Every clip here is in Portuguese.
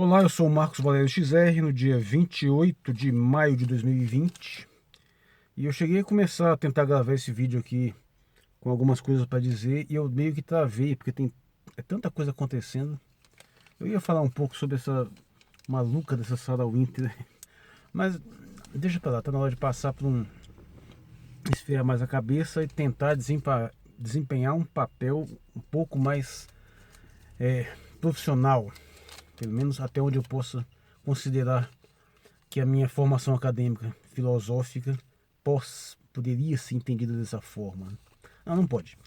Olá, eu sou o Marcos Valério XR, no dia 28 de maio de 2020. E eu cheguei a começar a tentar gravar esse vídeo aqui com algumas coisas para dizer e eu meio que travei, porque é tanta coisa acontecendo. Eu ia falar um pouco sobre essa maluca dessa Sarah Winter, mas deixa pra lá, tá na hora de passar por esfriar mais a cabeça e tentar desempenhar um papel um pouco mais profissional, pelo menos até onde eu possa considerar que a minha formação acadêmica, filosófica, poderia ser entendida dessa forma. Não pode.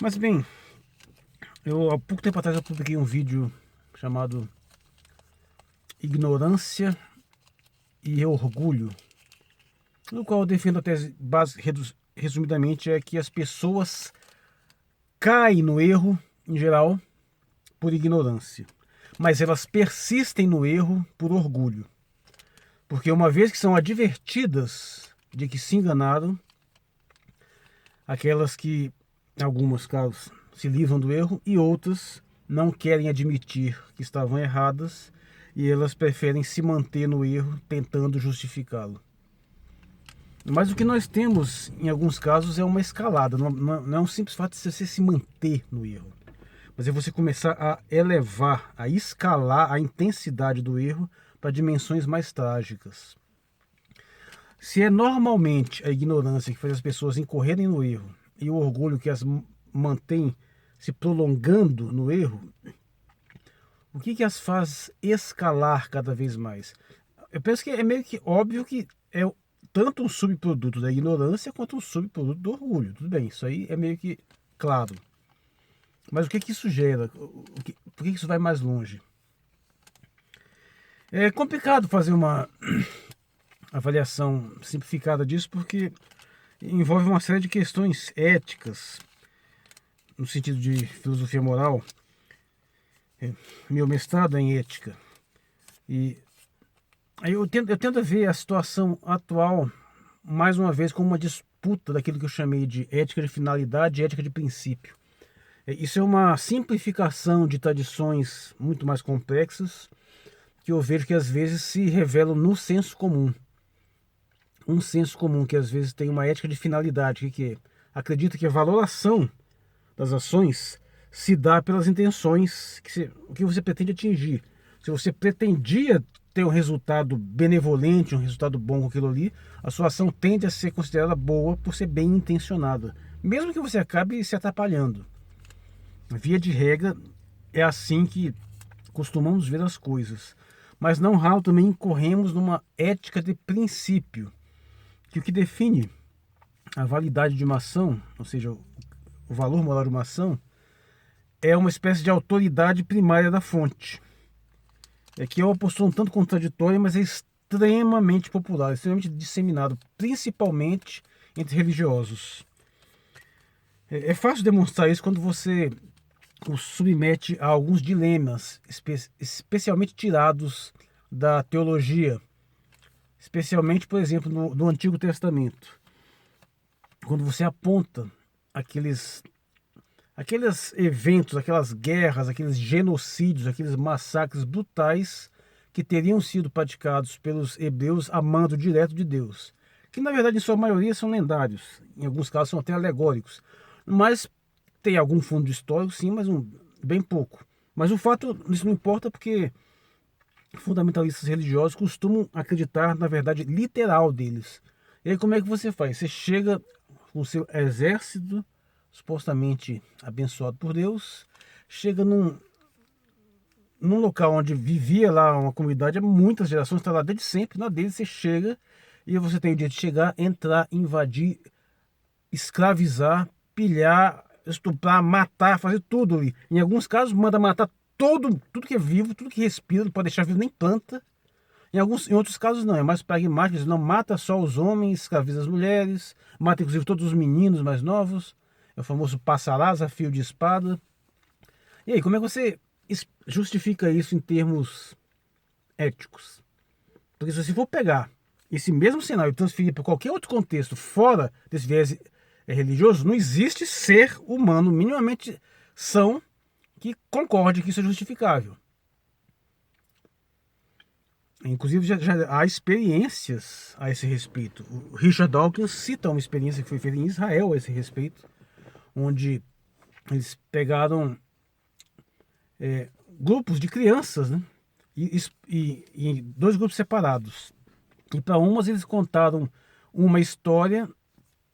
Mas bem, há pouco tempo atrás eu publiquei um vídeo chamado Ignorância e Orgulho, no qual eu defendo a tese resumidamente é que as pessoas caem no erro, em geral, por ignorância, mas elas persistem no erro por orgulho. Porque uma vez que são advertidas de que se enganaram, aquelas que, em alguns casos, se livram do erro e outras não querem admitir que estavam erradas e elas preferem se manter no erro tentando justificá-lo. Mas o que nós temos, em alguns casos, é uma escalada. Não é um simples fato de você se manter no erro, mas é você começar a elevar, a escalar a intensidade do erro para dimensões mais trágicas. Se é normalmente a ignorância que faz as pessoas incorrerem no erro e o orgulho que as mantém se prolongando no erro, o que as faz escalar cada vez mais? Eu penso que é meio que óbvio que é tanto um subproduto da ignorância quanto um subproduto do orgulho. Tudo bem, isso aí é meio que claro. Mas o que isso gera? Por que isso vai mais longe? É complicado fazer uma avaliação simplificada disso porque envolve uma série de questões éticas, no sentido de filosofia moral. Meu mestrado é em ética. E aí eu tento ver a situação atual, mais uma vez, como uma disputa daquilo que eu chamei de ética de finalidade e ética de princípio. Isso é uma simplificação de tradições muito mais complexas, que eu vejo que às vezes se revelam no senso comum. Um senso comum que às vezes tem uma ética de finalidade, que acredita que a valoração das ações se dá pelas intenções, o que você pretende atingir. Se você pretendia ter um resultado benevolente, um resultado bom com aquilo ali, a sua ação tende a ser considerada boa por ser bem intencionada, mesmo que você acabe se atrapalhando. Via de regra, é assim que costumamos ver as coisas. Mas não raro também incorremos numa ética de princípio, que o que define a validade de uma ação, ou seja, o valor moral de uma ação, é uma espécie de autoridade primária da fonte. Que é uma postura um tanto contraditória, mas é extremamente popular, extremamente disseminado, principalmente entre religiosos. É fácil demonstrar isso quando você o submete a alguns dilemas, especialmente tirados da teologia, especialmente, por exemplo, no Antigo Testamento. Quando você aponta aqueles eventos, aquelas guerras, aqueles genocídios, aqueles massacres brutais que teriam sido praticados pelos hebreus a mando direto de Deus, que na verdade em sua maioria são lendários, em alguns casos são até alegóricos, mas tem algum fundo histórico sim, mas bem pouco. Mas o fato, isso não importa porque fundamentalistas religiosos costumam acreditar na verdade literal deles. E aí como é que você faz? Você chega com o seu exército supostamente abençoado por Deus, chega num local onde vivia lá uma comunidade há muitas gerações, está lá desde sempre, na dele você chega e você tem o dia de chegar, entrar, invadir, escravizar, pilhar, estuprar, matar, fazer tudo ali. Em alguns casos manda matar tudo que é vivo, tudo que respira, não pode deixar vivo nem planta. Em outros casos não, é mais pragmático, não mata só os homens, escraviza as mulheres, mata inclusive todos os meninos mais novos. É o famoso passarás a fio de espada. E aí, como é que você justifica isso em termos éticos? Porque se você for pegar esse mesmo cenário e transferir para qualquer outro contexto fora desse viés religioso, não existe ser humano minimamente são que concorde que isso é justificável. Inclusive já há experiências a esse respeito. O Richard Dawkins cita uma experiência que foi feita em Israel a esse respeito, onde eles pegaram grupos de crianças, né? E em dois grupos separados. E para umas eles contaram uma história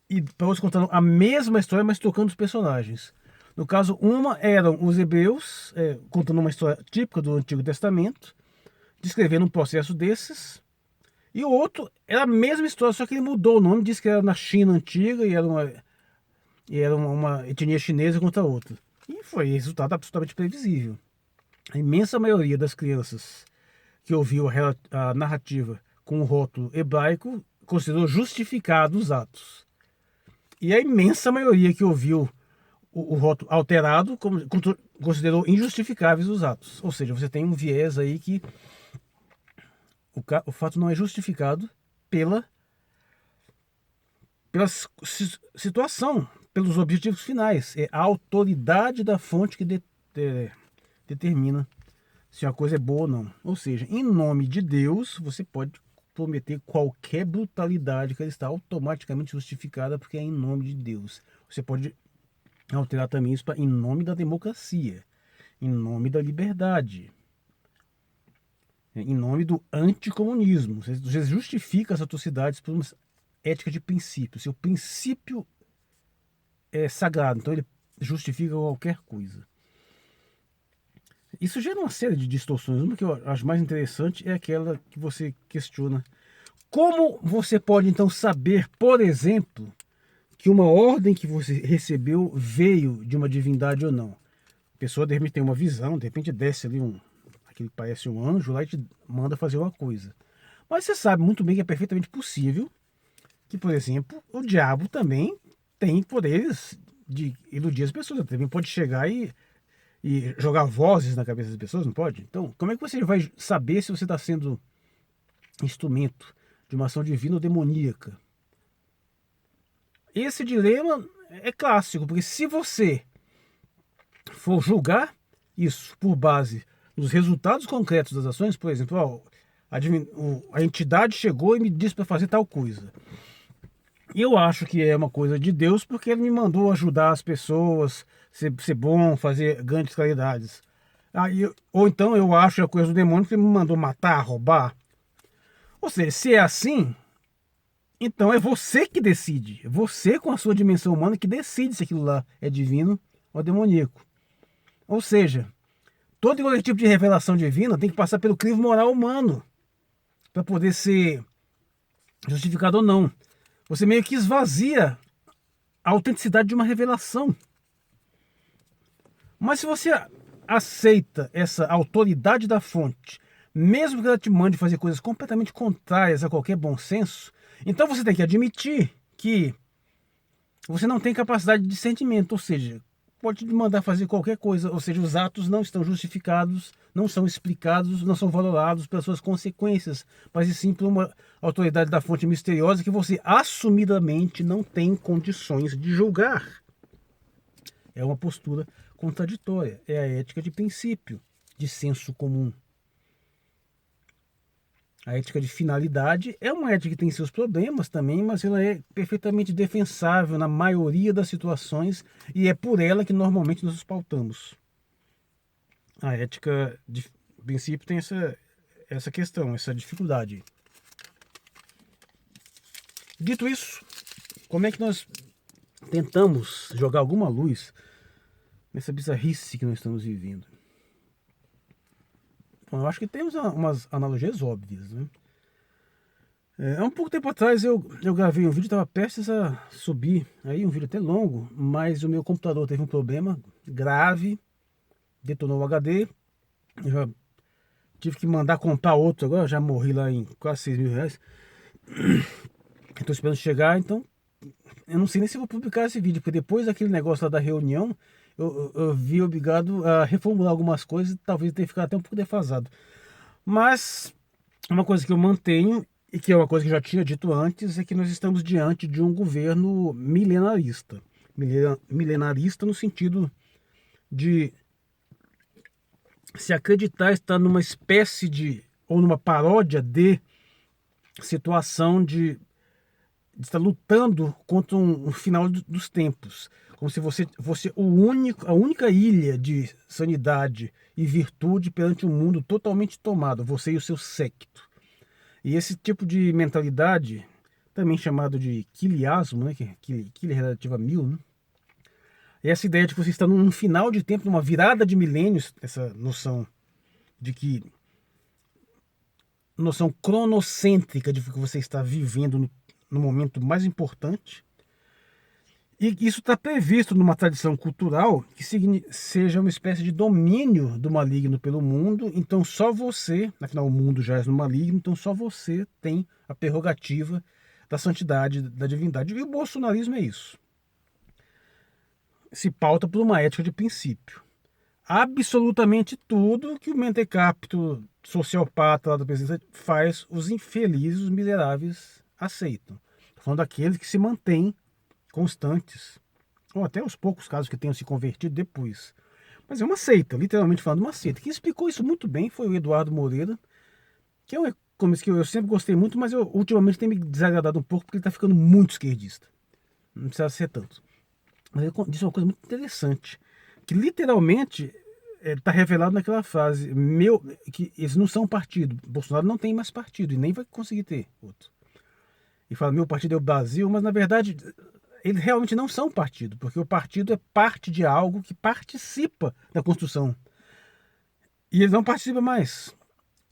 e para outros contaram a mesma história, mas trocando os personagens. No caso, uma eram os hebreus, contando uma história típica do Antigo Testamento, descrevendo um processo desses. E o outro era a mesma história, só que ele mudou o nome, disse que era na China antiga e era uma etnia chinesa contra outra. E foi resultado absolutamente previsível. A imensa maioria das crianças que ouviu a narrativa com o rótulo hebraico considerou justificados os atos. E a imensa maioria que ouviu o rótulo alterado considerou injustificáveis os atos. Ou seja, você tem um viés aí que o fato não é justificado pela situação, pelos objetivos finais. É a autoridade da fonte que determina se a coisa é boa ou não. Ou seja, em nome de Deus, você pode prometer qualquer brutalidade que ela está automaticamente justificada porque é em nome de Deus. Você pode alterar também isso para em nome da democracia, em nome da liberdade, em nome do anticomunismo. Você justifica as atrocidades por uma ética de princípio. Seu princípio é sagrado, então ele justifica qualquer coisa. Isso gera uma série de distorções. Uma que eu acho mais interessante é aquela que você questiona. Como você pode então saber, por exemplo, que uma ordem que você recebeu veio de uma divindade ou não? A pessoa de repente tem uma visão, de repente desce ali aquele que parece um anjo lá e te manda fazer uma coisa. Mas você sabe muito bem que é perfeitamente possível que, por exemplo, o diabo também tem poderes de iludir as pessoas. Ele também pode chegar e jogar vozes na cabeça das pessoas, não pode? Então, como é que você vai saber se você está sendo instrumento de uma ação divina ou demoníaca? Esse dilema é clássico, porque se você for julgar isso por base nos resultados concretos das ações, por exemplo, a entidade chegou e me disse para fazer tal coisa. Eu acho que é uma coisa de Deus porque ele me mandou ajudar as pessoas, ser bom, fazer grandes caridades. Ou então eu acho que é coisa do demônio que ele me mandou matar, roubar. Ou seja, se é assim, então é você que decide. É você com a sua dimensão humana que decide se aquilo lá é divino ou demoníaco. Ou seja, todo e qualquer tipo de revelação divina tem que passar pelo crivo moral humano para poder ser justificado ou não. Você meio que esvazia a autenticidade de uma revelação. Mas se você aceita essa autoridade da fonte, mesmo que ela te mande fazer coisas completamente contrárias a qualquer bom senso, então você tem que admitir que você não tem capacidade de discernimento, ou seja, pode te mandar fazer qualquer coisa, ou seja, os atos não estão justificados, não são explicados, não são valorados pelas suas consequências, mas sim por uma autoridade da fonte misteriosa que você assumidamente não tem condições de julgar. É uma postura contraditória, é a ética de princípio, de senso comum. A ética de finalidade é uma ética que tem seus problemas também, mas ela é perfeitamente defensável na maioria das situações e é por ela que normalmente nos pautamos. A ética de princípio tem essa questão, essa dificuldade. Dito isso, como é que nós tentamos jogar alguma luz nessa bizarrice que nós estamos vivendo? Bom, eu acho que temos umas analogias óbvias, né? Há um pouco tempo atrás eu gravei um vídeo, estava prestes a subir, aí um vídeo até longo, mas o meu computador teve um problema grave, detonou o HD, eu já tive que mandar comprar outro agora, já morri lá em quase 6 mil reais. Estou esperando chegar, então eu não sei nem se vou publicar esse vídeo, porque depois daquele negócio lá da reunião, eu vi obrigado a reformular algumas coisas e talvez tenha ficado até um pouco defasado. Mas uma coisa que eu mantenho, e que é uma coisa que eu já tinha dito antes, é que nós estamos diante de um governo milenarista. Milenarista no sentido de se acreditar estar numa espécie de ou numa paródia de situação de estar lutando contra um final dos tempos, como se você fosse a única ilha de sanidade e virtude perante um mundo totalmente tomado, você e o seu séquito. E esse tipo de mentalidade, também chamado de quiliasmo, né, que é relativo a 1000, né? É essa ideia de que você está num final de tempo, numa virada de milênios, essa noção de que noção cronocêntrica de que você está vivendo no momento mais importante. E isso está previsto numa tradição cultural que seja uma espécie de domínio do maligno pelo mundo. Então só você, afinal o mundo já é no maligno, então só você tem a prerrogativa da santidade, da divindade. E o bolsonarismo é isso. Se pauta por uma ética de princípio. Absolutamente tudo que o mentecapto sociopata lá da presidência faz, os infelizes, os miseráveis aceitam. Estou falando daqueles que se mantêm constantes, ou até os poucos casos que tenham se convertido depois. Mas é uma seita, literalmente falando, uma seita. Quem explicou isso muito bem foi o Eduardo Moreira, que é um economista que eu sempre gostei muito, mas eu ultimamente tem me desagradado um pouco porque ele está ficando muito esquerdista. Não precisa ser tanto. Mas ele disse uma coisa muito interessante, que literalmente está revelado naquela frase, que eles não são partido, Bolsonaro não tem mais partido e nem vai conseguir ter outro. E fala, meu partido é o Brasil, mas na verdade eles realmente não são partido, porque o partido é parte de algo que participa da construção. E ele não participa mais.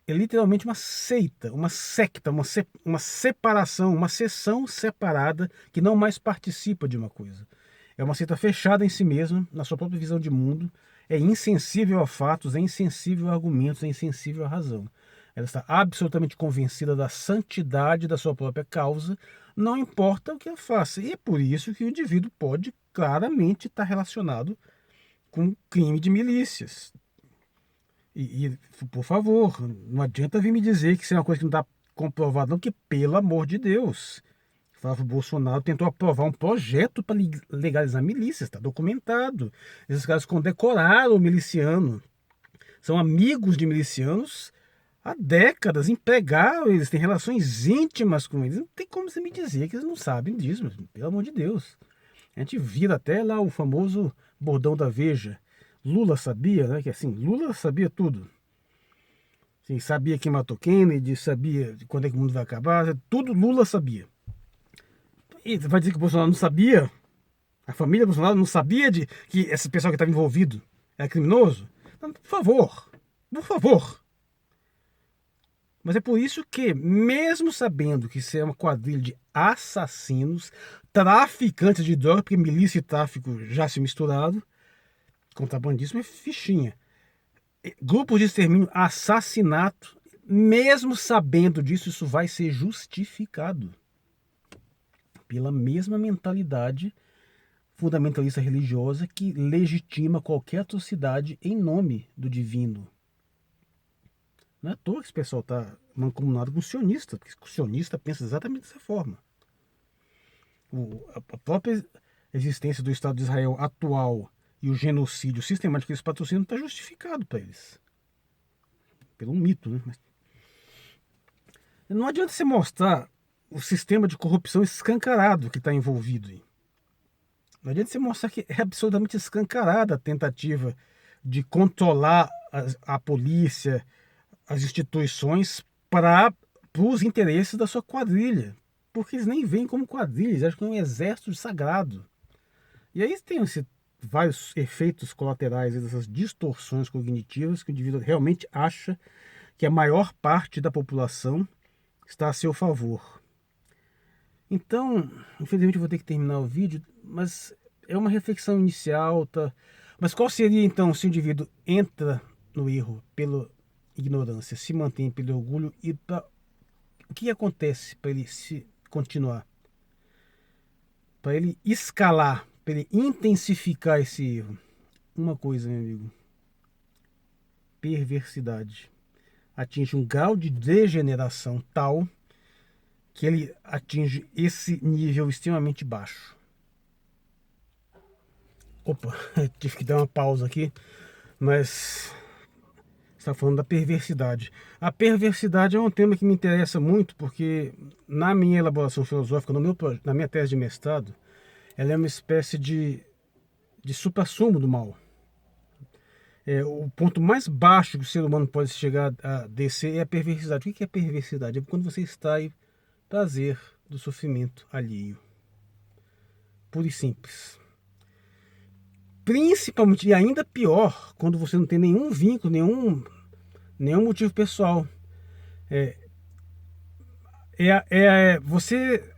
É literalmente uma seita, uma secta, uma separação, uma seção separada que não mais participa de uma coisa. É uma seita fechada em si mesma, na sua própria visão de mundo, é insensível a fatos, é insensível a argumentos, é insensível à razão. Ela está absolutamente convencida da santidade da sua própria causa, não importa o que ela faça. E é por isso que o indivíduo pode claramente estar relacionado com crime de milícias. Por favor, não adianta vir me dizer que isso é uma coisa que não está comprovada, não, que pelo amor de Deus. Flávio Bolsonaro tentou aprovar um projeto para legalizar milícias, está documentado. Esses caras condecoraram o miliciano, são amigos de milicianos há décadas, empregaram eles, têm relações íntimas com eles. Não tem como você me dizer que eles não sabem disso, mas, pelo amor de Deus. A gente vira até lá o famoso bordão da Veja. Lula sabia, né? Que assim, Lula sabia tudo. Assim, sabia quem matou Kennedy, sabia quando é que o mundo vai acabar, tudo Lula sabia. E vai dizer que o Bolsonaro não sabia? A família Bolsonaro não sabia de que esse pessoal que estava envolvido era criminoso? Então, por favor, por favor. Mas é por isso que, mesmo sabendo que isso é uma quadrilha de assassinos, traficantes de droga, porque milícia e tráfico já se misturado, contrabandismo é fichinha. Grupos de extermínio, assassinato, mesmo sabendo disso, isso vai ser justificado pela mesma mentalidade fundamentalista religiosa que legitima qualquer atrocidade em nome do divino. Não é à toa que esse pessoal está mancomunado com o sionista, porque o sionista pensa exatamente dessa forma. A própria existência do Estado de Israel atual e o genocídio sistemático que eles patrocinam está justificado para eles. Pelo mito, né? Mas não adianta você mostrar o sistema de corrupção escancarado que está envolvido aí. Não adianta você mostrar que é absolutamente escancarada a tentativa de controlar a polícia, as instituições para os interesses da sua quadrilha. Porque eles nem veem como quadrilha, eles acham que é um exército sagrado. E aí tem vários efeitos colaterais dessas distorções cognitivas que o indivíduo realmente acha que a maior parte da população está a seu favor. Então, infelizmente eu vou ter que terminar o vídeo, mas é uma reflexão inicial, tá? Mas qual seria então se o indivíduo entra no erro pela ignorância, se mantém pelo orgulho e o que acontece para ele se continuar? Para ele escalar, para ele intensificar esse erro? Uma coisa, meu amigo: perversidade. Atinge um grau de degeneração tal que ele atinge esse nível extremamente baixo. Opa, tive que dar uma pausa aqui, mas está falando da perversidade. A perversidade é um tema que me interessa muito porque na minha elaboração filosófica, na minha tese de mestrado, ela é uma espécie de suprassumo do mal. O ponto mais baixo que o ser humano pode chegar a descer é a perversidade. O que é perversidade? É quando você extrai prazer do sofrimento alheio. Puro e simples. Principalmente, e ainda pior, quando você não tem nenhum vínculo, nenhum motivo pessoal. Você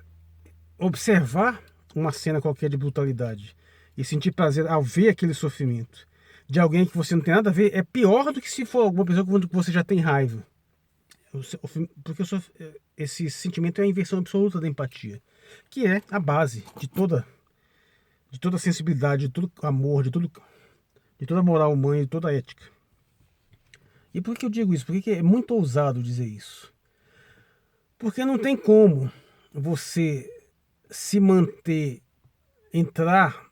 observar uma cena qualquer de brutalidade e sentir prazer ao ver aquele sofrimento de alguém que você não tem nada a ver, é pior do que se for alguma pessoa que você já tem raiva. Porque esse sentimento é a inversão absoluta da empatia, que é a base de toda sensibilidade, de todo amor, de toda moral humana e de toda ética. E por que eu digo isso? Porque é muito ousado dizer isso. Porque não tem como você se manter, entrar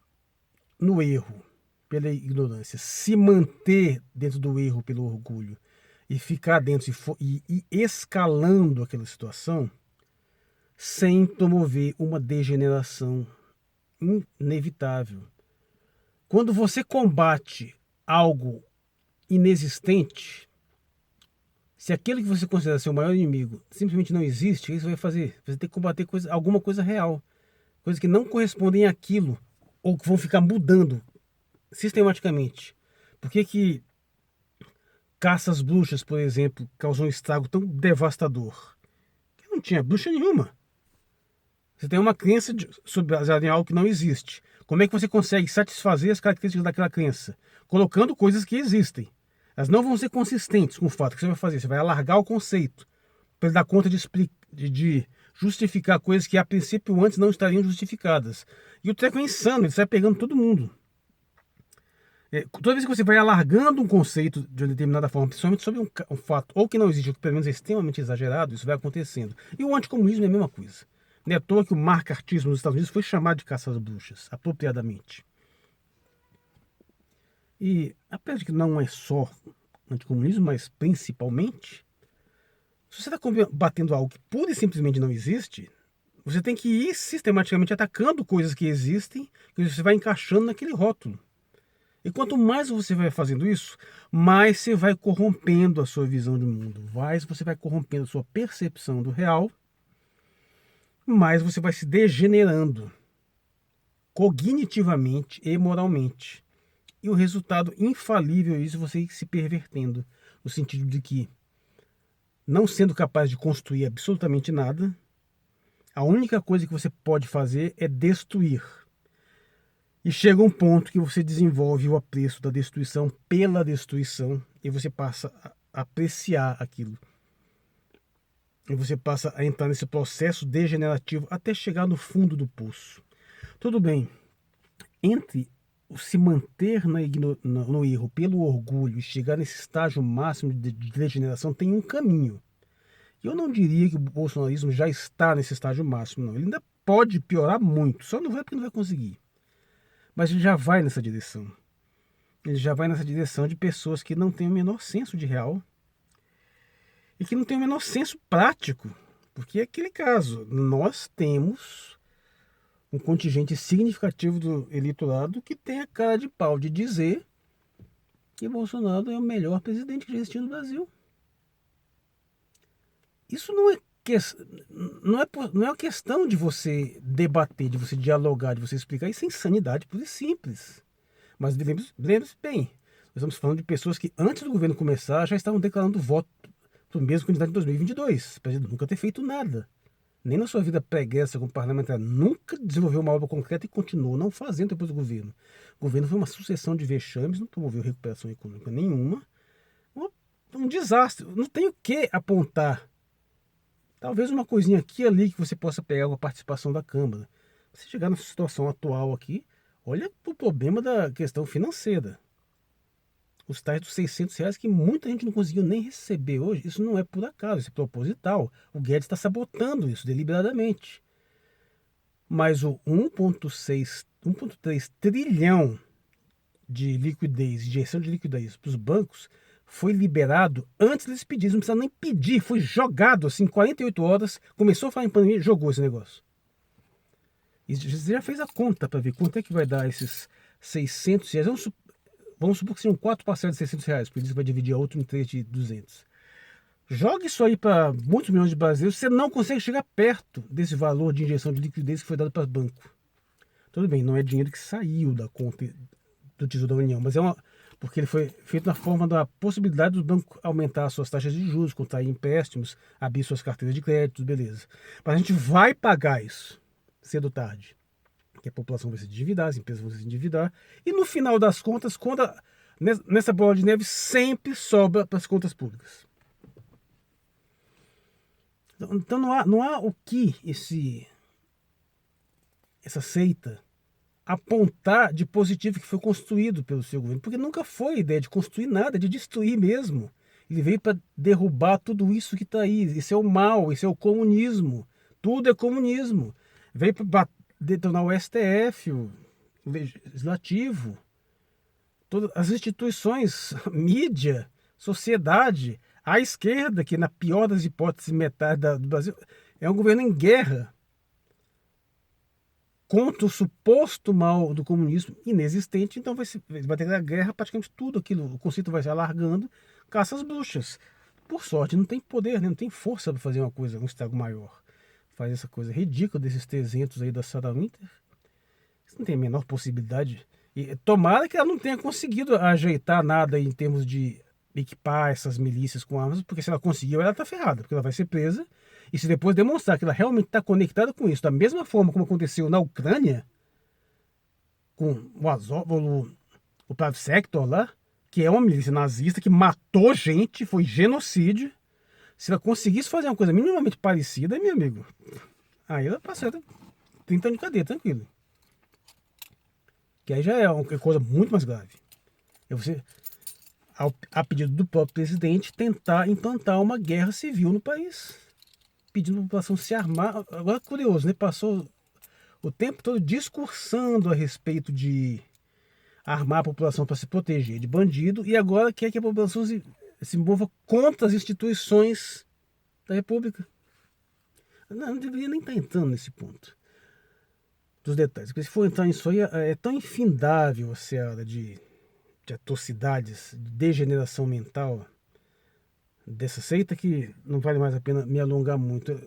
no erro pela ignorância, se manter dentro do erro pelo orgulho e ficar dentro e escalando aquela situação sem promover uma degeneração inevitável. Quando você combate algo inexistente, se aquele que você considera seu maior inimigo simplesmente não existe, o que você vai fazer? Você tem que combater alguma coisa real, coisas que não correspondem àquilo, ou que vão ficar mudando sistematicamente. Por que caça às bruxas, por exemplo, causou um estrago tão devastador? Porque não tinha bruxa nenhuma. Você tem uma crença baseada em algo que não existe. Como é que você consegue satisfazer as características daquela crença? Colocando coisas que existem. Elas não vão ser consistentes com o fato. O que você vai fazer? Você vai alargar o conceito para ele dar conta de justificar coisas que a princípio antes não estariam justificadas. E o treco é insano, ele sai pegando todo mundo. Toda vez que você vai alargando um conceito de uma determinada forma, principalmente sobre um fato, ou que não existe, ou que pelo menos é extremamente exagerado, isso vai acontecendo. E o anticomunismo é a mesma coisa. Não é à toa que o marcartismo nos Estados Unidos foi chamado de caça às bruxas, apropriadamente. E, apesar de que não é só anticomunismo, mas principalmente, se você está combatendo algo que pura e simplesmente não existe, você tem que ir sistematicamente atacando coisas que existem, que você vai encaixando naquele rótulo. E quanto mais você vai fazendo isso, mais você vai corrompendo a sua visão de mundo, mais você vai corrompendo a sua percepção do real, mais você vai se degenerando cognitivamente e moralmente. E o resultado infalível é isso, você se pervertendo, no sentido de que, não sendo capaz de construir absolutamente nada, a única coisa que você pode fazer é destruir. E chega um ponto que você desenvolve o apreço da destruição pela destruição e você passa a apreciar aquilo. E você passa a entrar nesse processo degenerativo até chegar no fundo do poço. Tudo bem, entre se manter no erro pelo orgulho e chegar nesse estágio máximo de degeneração tem um caminho. Eu não diria que o bolsonarismo já está nesse estágio máximo, não. Ele ainda pode piorar muito, só não vai porque não vai conseguir. Mas ele já vai nessa direção. Ele já vai nessa direção de pessoas que não têm o menor senso de real e que não têm o menor senso prático. Porque é aquele caso, nós temos um contingente significativo do eleitorado que tem a cara de pau de dizer que Bolsonaro é o melhor presidente que já existiu no Brasil. Isso não é uma questão de você debater, de você dialogar, de você explicar. Isso é insanidade pura e simples. Mas lembre-se bem, nós estamos falando de pessoas que antes do governo começar já estavam declarando voto para o mesmo candidato em 2022. Apesar de nunca ter feito nada. Nem na sua vida pregressa como parlamentar, nunca desenvolveu uma obra concreta e continuou não fazendo depois do governo. O governo foi uma sucessão de vexames, não promoveu recuperação econômica nenhuma. Um desastre. Não tem o que apontar. Talvez uma coisinha aqui e ali que você possa pegar com a participação da Câmara. Se chegar na situação atual aqui, olha o problema da questão financeira. Os tais dos R$ 600 que muita gente não conseguiu nem receber hoje, isso não é por acaso, isso é proposital. O Guedes está sabotando isso deliberadamente. Mas o 1,3 trilhão de liquidez, injeção de liquidez para os bancos, foi liberado antes deles pedirem, não precisa nem pedir, foi jogado assim, 48 horas, começou a falar em pandemia, jogou esse negócio. E você já fez a conta para ver quanto é que vai dar esses 600 reais, vamos supor que sejam 4 parcelas de 600 reais, porque você vai dividir a outra em 3 de 200. Joga isso aí para muitos milhões de brasileiros, você não consegue chegar perto desse valor de injeção de liquidez que foi dado para o banco. Tudo bem, não é dinheiro que saiu da conta do Tesouro da União, mas porque ele foi feito na forma da possibilidade do banco aumentar as suas taxas de juros, contrair empréstimos, abrir suas carteiras de crédito, beleza. Mas a gente vai pagar isso, cedo ou tarde. Que a população vai se endividar, as empresas vão se endividar, e no final das contas, nessa bola de neve sempre sobra para as contas públicas. Então não há o que essa seita apontar de positivo que foi construído pelo seu governo, porque nunca foi ideia de construir nada, de destruir mesmo. Ele veio para derrubar tudo isso que está aí. Isso é o mal, isso é o comunismo. Tudo é comunismo. Veio para detonar o STF, o Legislativo, todas as instituições, a mídia, sociedade, a esquerda, que na pior das hipóteses, metade do Brasil, é um governo em guerra contra o suposto mal do comunismo inexistente, então vai ter a guerra, praticamente tudo aquilo, o conceito vai se alargando, caça às bruxas. Por sorte, não tem poder, né? Não tem força para fazer uma coisa, um estrago maior. Faz essa coisa ridícula desses 300 aí da Sarah Winter. Isso não tem a menor possibilidade. E tomara que ela não tenha conseguido ajeitar nada em termos de equipar essas milícias com armas, porque se ela conseguiu, ela está ferrada, porque ela vai ser presa. E se depois demonstrar que ela realmente está conectada com isso, da mesma forma como aconteceu na Ucrânia, com o Azov, o Prav Sector lá, que é uma milícia nazista que matou gente, foi genocídio. Se ela conseguisse fazer uma coisa minimamente parecida, meu amigo, aí ela passa 30 anos de cadeia, tranquilo. Que aí já é uma coisa muito mais grave. É você, a pedido do próprio presidente, tentar implantar uma guerra civil no país, pedindo a população se armar. Agora, curioso, né? Passou o tempo todo discursando a respeito de armar a população para se proteger de bandido, e agora quer que a população se mova contra as instituições da República. Não deveria nem estar entrando nesse ponto dos detalhes, porque se for entrar nisso aí, é tão infindável a seara de atrocidades, de degeneração mental dessa seita, que não vale mais a pena me alongar muito.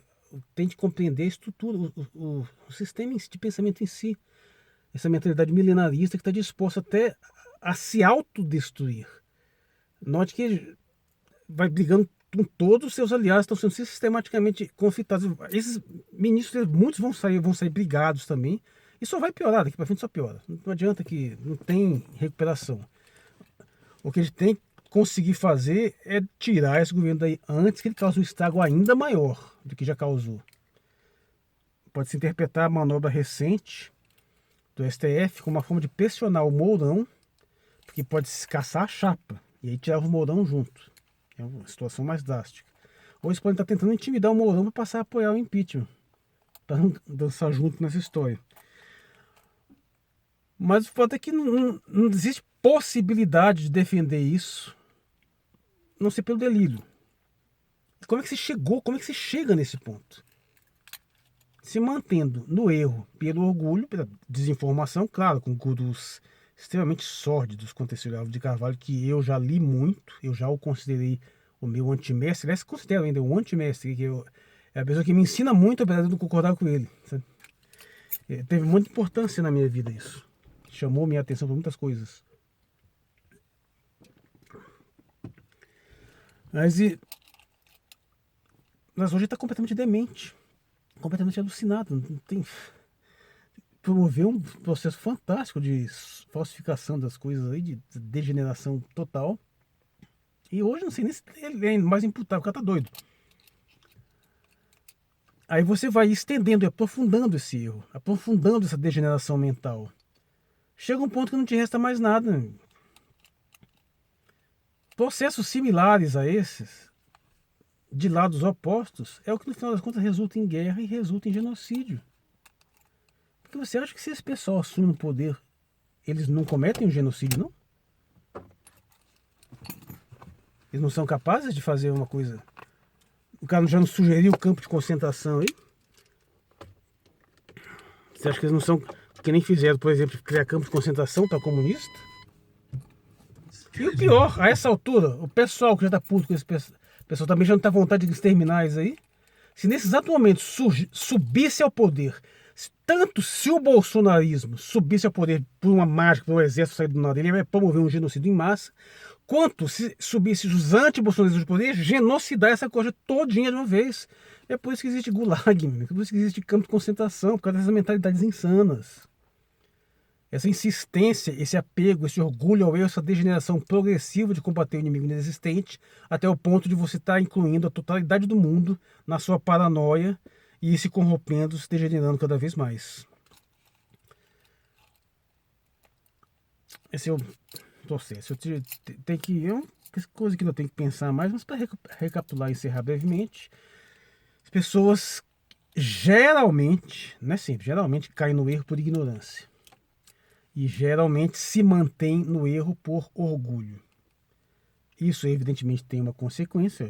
Tente compreender a estrutura, o sistema de pensamento em si, essa mentalidade milenarista que está disposta até a se autodestruir. Note que vai brigando com todos os seus aliados, estão sendo sistematicamente conflitados. Esses ministros, muitos vão sair brigados também, e só vai piorar, daqui para frente só piora. Não adianta, que não tem recuperação. O que a gente tem que conseguir fazer é tirar esse governo daí antes que ele cause um estrago ainda maior do que já causou. Pode-se interpretar a manobra recente do STF como uma forma de pressionar o Mourão, porque pode se caçar a chapa, e aí tirar o Mourão junto. É uma situação mais drástica. Ou eles podem estar tentando intimidar o Mourão para passar a apoiar o impeachment, para não dançar junto nessa história. Mas o fato é que não existe possibilidade de defender isso, não ser pelo delírio. Como é que se chega nesse ponto? Se mantendo no erro pelo orgulho, pela desinformação, claro, com gurus extremamente sórdidos quanto esse Olavo de Carvalho, que eu já li muito, eu já o considerei o meu antimestre, aliás, considero ainda o antimestre, que é a pessoa que me ensina muito, apesar de eu não concordar com ele. Sabe? Teve muita importância na minha vida isso. Chamou minha atenção para muitas coisas. Mas hoje está completamente demente, completamente alucinado. Não tem... Promoveu um processo fantástico de falsificação das coisas aí, de degeneração total. E hoje não sei nem se ele é mais imputável, o cara tá doido. Aí você vai estendendo e aprofundando esse erro, aprofundando essa degeneração mental. Chega um ponto que não te resta mais nada. Processos similares a esses, de lados opostos, é o que no final das contas resulta em guerra e resulta em genocídio. Porque você acha que se esse pessoal assume o poder, eles não cometem um genocídio, não? Eles não são capazes de fazer uma coisa. O cara já não sugeriu o campo de concentração aí? Você acha que eles não são, que nem fizeram, por exemplo, criar campo de concentração para comunista? E o pior, a essa altura, o pessoal que já tá puto com esse pessoal também já não tá à vontade de exterminar isso aí. Se nesse exato momento subisse ao poder, tanto se o bolsonarismo subisse ao poder por uma mágica, por um exército sair do nada, ele vai promover um genocídio em massa, quanto se subisse os anti-bolsonaristas do poder, genocidar essa coisa todinha de uma vez. É por isso que existe gulag, é por isso que existe campo de concentração, por causa dessas mentalidades insanas. Essa insistência, esse apego, esse orgulho ao erro, essa degeneração progressiva de combater o inimigo inexistente, até o ponto de você estar incluindo a totalidade do mundo na sua paranoia e se corrompendo, se degenerando cada vez mais. Esse é o processo. Tem que, é uma coisa que eu tenho que pensar mais, mas para recapitular e encerrar brevemente, as pessoas geralmente, não é sempre, geralmente caem no erro por ignorância. E geralmente se mantém no erro por orgulho. Isso evidentemente tem uma consequência,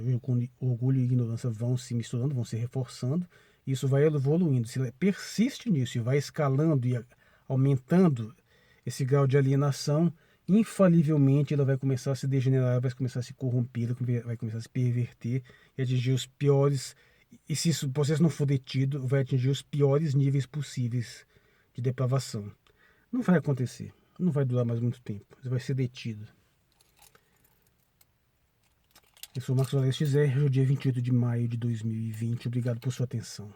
orgulho e ignorância vão se misturando, vão se reforçando, isso vai evoluindo. Se persiste nisso e vai escalando e aumentando esse grau de alienação, infalivelmente ela vai começar a se degenerar, vai começar a se corromper, vai começar a se perverter e atingir os piores, e se o processo não for detido, vai atingir os piores níveis possíveis de depravação. Não vai acontecer, não vai durar mais muito tempo, você vai ser detido. Eu sou o Marcos Aurélio Xer, hoje é o dia 28 de maio de 2020, obrigado por sua atenção.